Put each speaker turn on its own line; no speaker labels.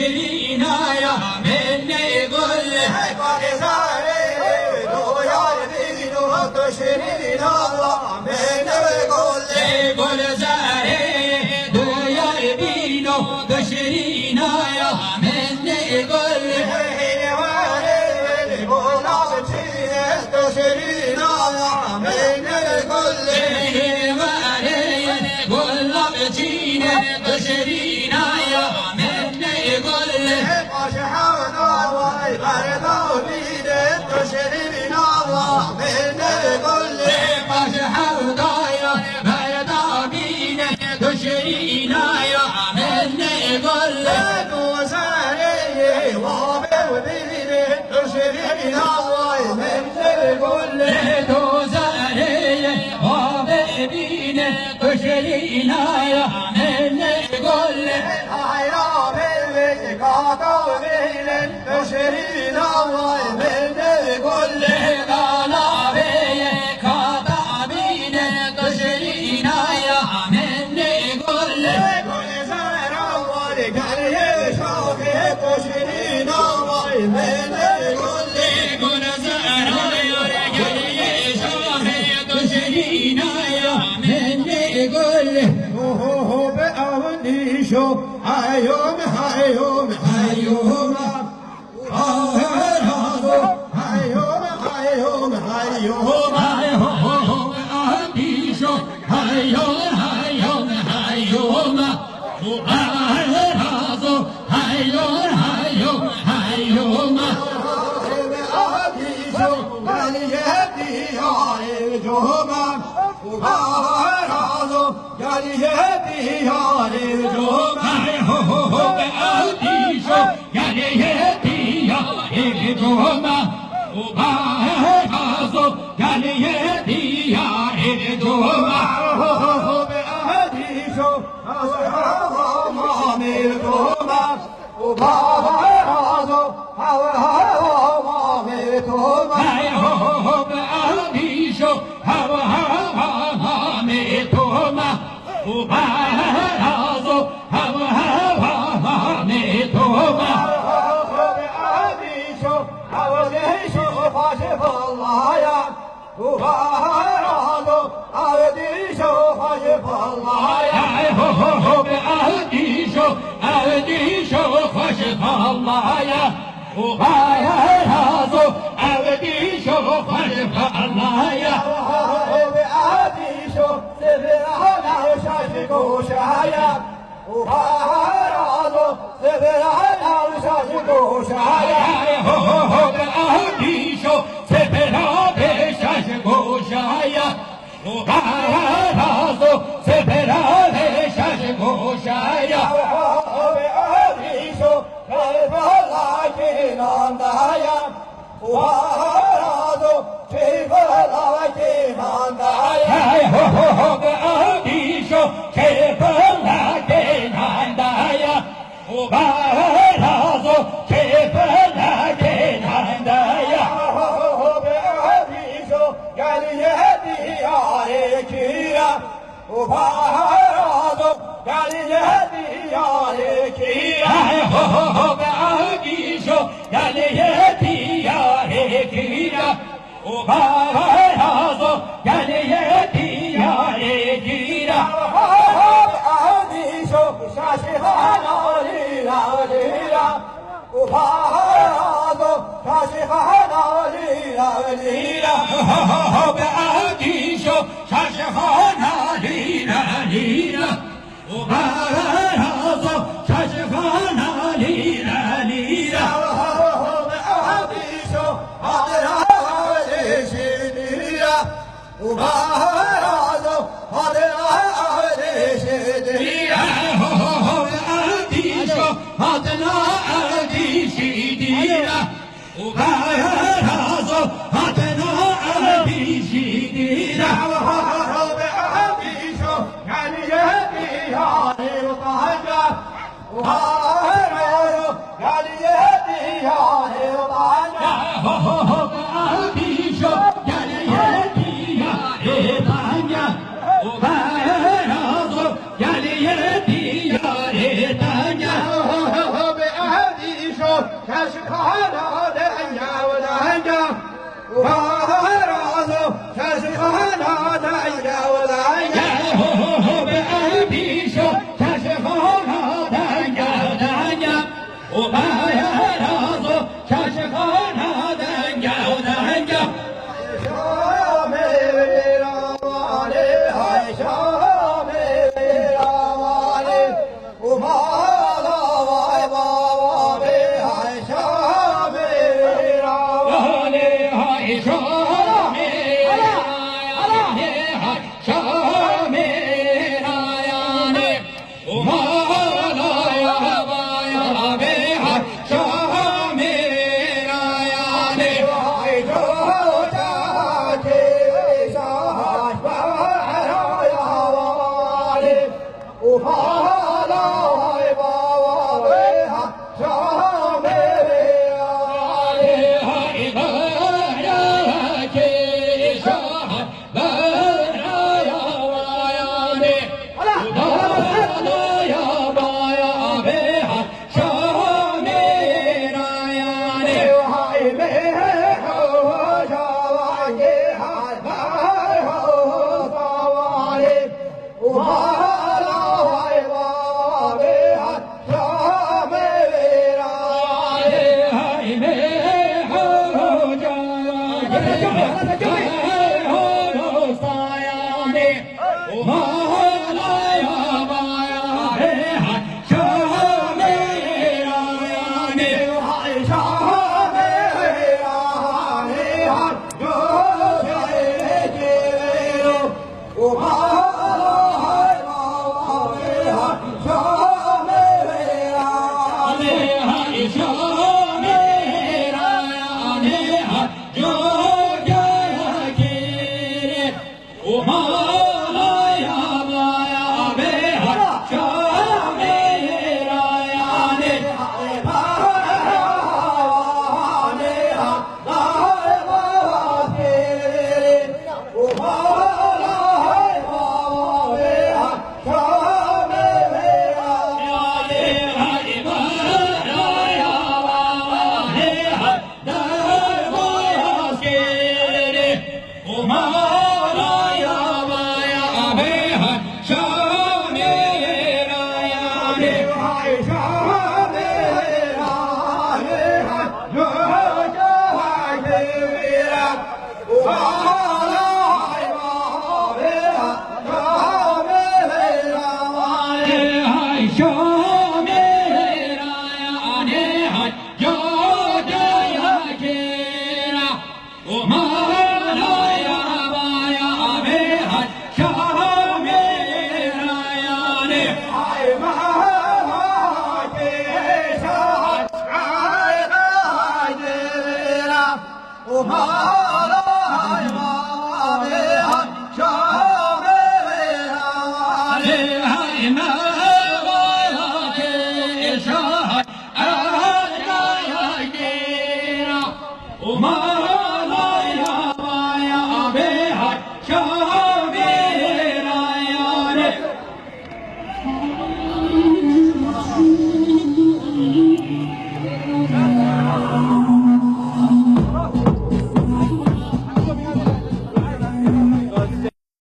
تشرينا يا مني قل
قد زاري دويا دينو تشرينا من قل
قل زاري دويا دينو تشرينا يا مني قل
تشرينا من قل
تشرينا يا مني قل
أشهدنا وغيرنا بيد تشرينا من قل
أشهدنا يا غيرنا بيد تشرينا يا مني قل
توزاري وبيد تشرينا من قل
توزاري وبيد تشرينا يا مني قل
هيا بالبيت قاطع بين تشرينا من قل
قال بيك طابين تشرينا يا مني قل
كل زرع ورجال يشوف تشرينا من قل
كل زرع ورجال يشوف تشرينا يا مني قل
هو بأولي شو هيوم هيوم هيوم هيوم هيوم هيوم
أهديشو هيوم هيوم هيوم وأهرازو هيوم هيوم هيوم أهديشو يعني يدي يا إردوما وأهرازو يعني يدي يا إردوما بأهديشو هوا هوا ميتوما وبهرازو هوا هوا ميتوما أهديشو خشف الله يا وبهرازو أهديشو خشف الله يا أهديشو سبرا بشاشكو شايا وبهرازو سبرا بشاشكو شايا أهديشو كيف لكن عندايا وبهرازو كيف لكن عندايا
وبهرازو قال يهدي عليك
بأهديشو قال يهدي يا ريكيا وبهرازو قال يهدي يا ريكيا
بأهديشو شاشخانا ليلا ليلا وبهرازو شاشخانا ليلا ليلا
بأهديشو شاشخانا ليلا ليلا وبهرازو شاشخانا ليلا ليلا
بأهديشو هذا شديرة وبهرازو هذا شديرة
بأهديشو هذا شديرة وبهرازو هذا شديرة
بأهديشو يعني يهدي هذه الطهجة وهرازو يعني يهدي هذه الطهجة
بأهديشو يعني يهدي يا ريتانيا وبهرازو يعني يهدي يا ريتانيا Oh, my.